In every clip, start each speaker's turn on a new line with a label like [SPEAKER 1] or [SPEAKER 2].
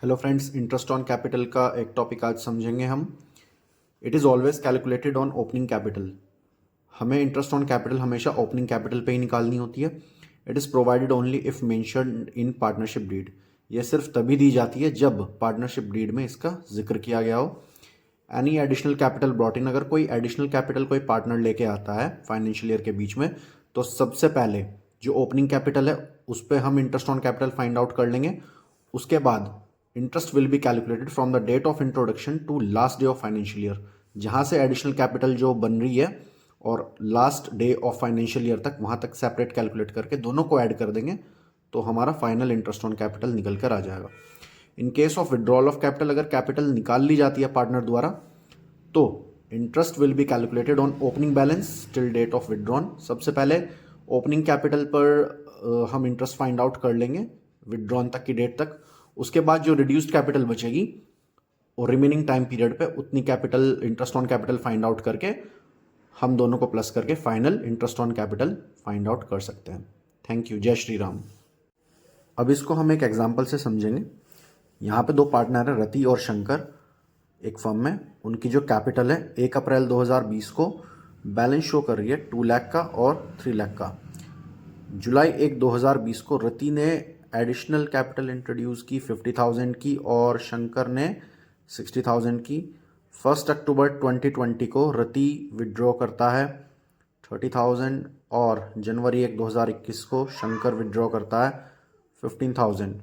[SPEAKER 1] Hello friends, interest on capital का एक topic आज समझेंगे हम। It is always calculated on opening capital. हमें इंटरेस्ट ऑन कैपिटल हमेशा ओपनिंग कैपिटल पे ही निकालनी होती है। It is provided only if mentioned in partnership deed. यह सिर्फ तभी दी जाती है जब पार्टनरशिप डीड में इसका जिक्र किया गया हो। Any additional capital brought in, अगर कोई एडिशनल कैपिटल कोई पार्टनर लेके आता है फाइनेंशियल ईयर के बीच में, तो सबसे पहले जो ओपनिंग कैपिटल है उस पर हम interest on capital find out कर लेंगे। उसके बाद interest will be calculated from the date of introduction to last day of financial year. जहां से एडिशनल कैपिटल जो बन रही है और last day of financial year तक, वहां तक सेपरेट कैलकुलेट करके दोनों को ऐड कर देंगे तो हमारा फाइनल इंटरेस्ट ऑन कैपिटल निकल कर आ जाएगा। In case of withdrawal of capital, अगर कैपिटल निकाल ली जाती है पार्टनर द्वारा, तो interest will be calculated on opening balance till date of withdrawn. सबसे पहले ओपनिंग कैपिटल पर हम इंटरेस्ट फाइंड आउट कर लेंगे विड्रॉन तक की डेट तक। उसके बाद जो रिड्यूस्ड कैपिटल बचेगी और रिमेनिंग टाइम पीरियड पे उतनी capital interest on capital find out करके हम दोनों को प्लस करके final interest on capital find out कर सकते हैं। Thank you. जय श्री राम। अब इसको हम एक एग्जांपल से समझेंगे। यहाँ पे दो पार्टनर है, रति और शंकर, एक फर्म में। उनकी जो कैपिटल है 1 अप्रैल 2020 को बैलेंस शो कर रही है 2 लाख का और 3 लाख का। जुलाई 1 2020 को रति ने एडिशनल कैपिटल इंट्रोड्यूस की 50,000 की और शंकर ने 60,000 की। 1 अक्टूबर 2020 को रति विड्रॉ करता है 30,000 और जनवरी 1 2021 को शंकर विड्रॉ करता है 15,000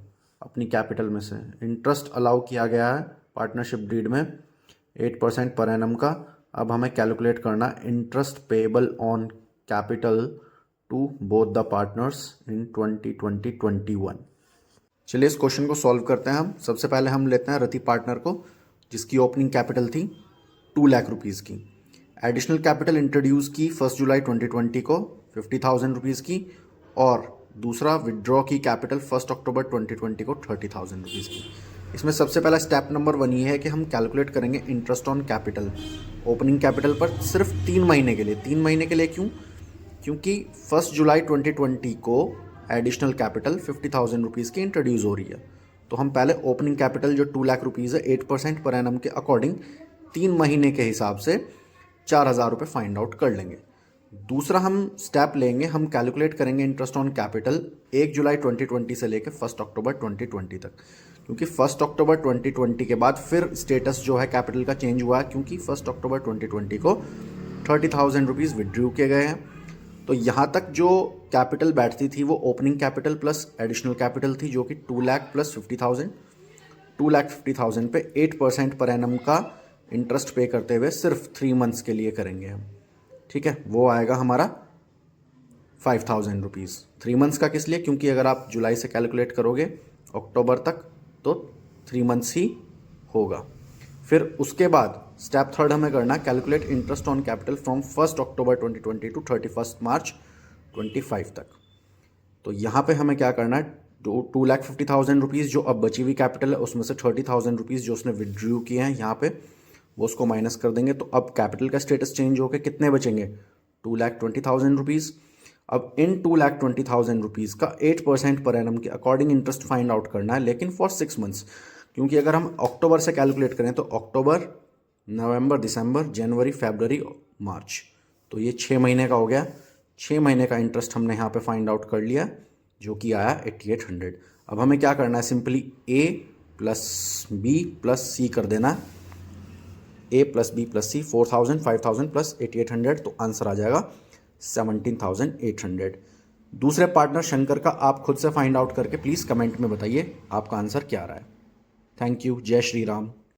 [SPEAKER 1] अपनी कैपिटल में से। इंटरेस्ट अलाउ किया गया है पार्टनरशिप डीड में 8% पर एनम का। अब हमें कैलकुलेट करना interest payable on capital to both the partners in 2020-21। चलिए इस क्वेश्चन को सॉल्व करते हैं हम। सबसे पहले हम लेते हैं रति पार्टनर को, जिसकी ओपनिंग कैपिटल थी 2 लाख रुपीज़ की। एडिशनल कैपिटल इंट्रोड्यूस की 1 जुलाई 2020 को 50,000 रुपीज़ की, और दूसरा विड्रॉ की कैपिटल 1 अक्टूबर 2020 को 30,000 रुपीज़ की। इसमें सबसे पहला स्टेप नंबर 1 ये है कि हम कैलकुलेट करेंगे interest on capital opening capital पर सिर्फ 3 महीने के लिए। 3 महीने के लिए क्यों? क्योंकि 1 जुलाई 2020 को एडिशनल कैपिटल 50,000 रुपीज़ की इंट्रोड्यूस हो रही है। तो हम पहले ओपनिंग कैपिटल जो 2 लाख रुपीज़ है 8% पर एनम के अकॉर्डिंग 3 महीने के हिसाब से 4,000 रुपये फाइंड आउट कर लेंगे। दूसरा हम स्टेप लेंगे, हम कैलकुलेट करेंगे इंटरेस्ट ऑन कैपिटल 1 जुलाई 2020 से लेकर 1 अक्टूबर 2020 तक। क्योंकि 1 अक्टूबर 2020 के बाद फिर स्टेटस जो है कैपिटल का चेंज हुआ है, क्योंकि 1 अक्टूबर 2020 को 30,000 रुपीज़ विड्रू किए गए हैं। तो यहाँ तक जो कैपिटल बैठती थी वो opening capital plus additional capital थी, जो कि 2 लाख प्लस 50,000। 2,50,000 पे 8% पर एनम का इंटरेस्ट पे करते हुए सिर्फ 3 मंथ्स के लिए करेंगे हम। ठीक है, वो आएगा हमारा 5,000 रुपीज़। 3 मंथ्स का किस लिए? क्योंकि अगर आप जुलाई से कैलकुलेट करोगे अक्टूबर तक तो 3 मंथ्स ही होगा। फिर उसके बाद स्टेप 3 हमें करना calculate interest on capital from 1 October 2020 to 31 March 25 तक। तो यहाँ पे हमें क्या करना है, 2,50,000 रुपीज़ जो अब बची हुई कैपिटल है उसमें से 30,000 रुपीज़ जो उसने विड्रू किए हैं यहाँ पे, वो उसको माइनस कर देंगे। तो अब कैपिटल का स्टेटस चेंज होकर कितने बचेंगे? 2,20,000 रुपीज़। अब इन 2,20,000 रुपीज़ का 8% पर एनम के अकॉर्डिंग इंटरेस्ट फाइंड आउट करना है, लेकिन फॉर 6 मंथ्स। क्योंकि अगर हम अक्टूबर से कैलकुलेट करें तो अक्टूबर, नवंबर, दिसंबर, जनवरी, फरवरी, मार्च, तो ये 6 महीने का हो गया। 6 महीने का इंटरेस्ट हमने यहाँ पे फाइंड आउट कर लिया, जो कि आया 8,800। अब हमें क्या करना है, simply A plus B plus C कर देना है। A plus B plus C 4,000, 5,000 plus 8,800, तो आंसर आ जाएगा 17,800। दूसरे पार्टनर शंकर का आप खुद से फाइंड आउट करके प्लीज़ कमेंट में बताइए आपका आंसर क्या आ रहा है। Thank you. जय श्री राम।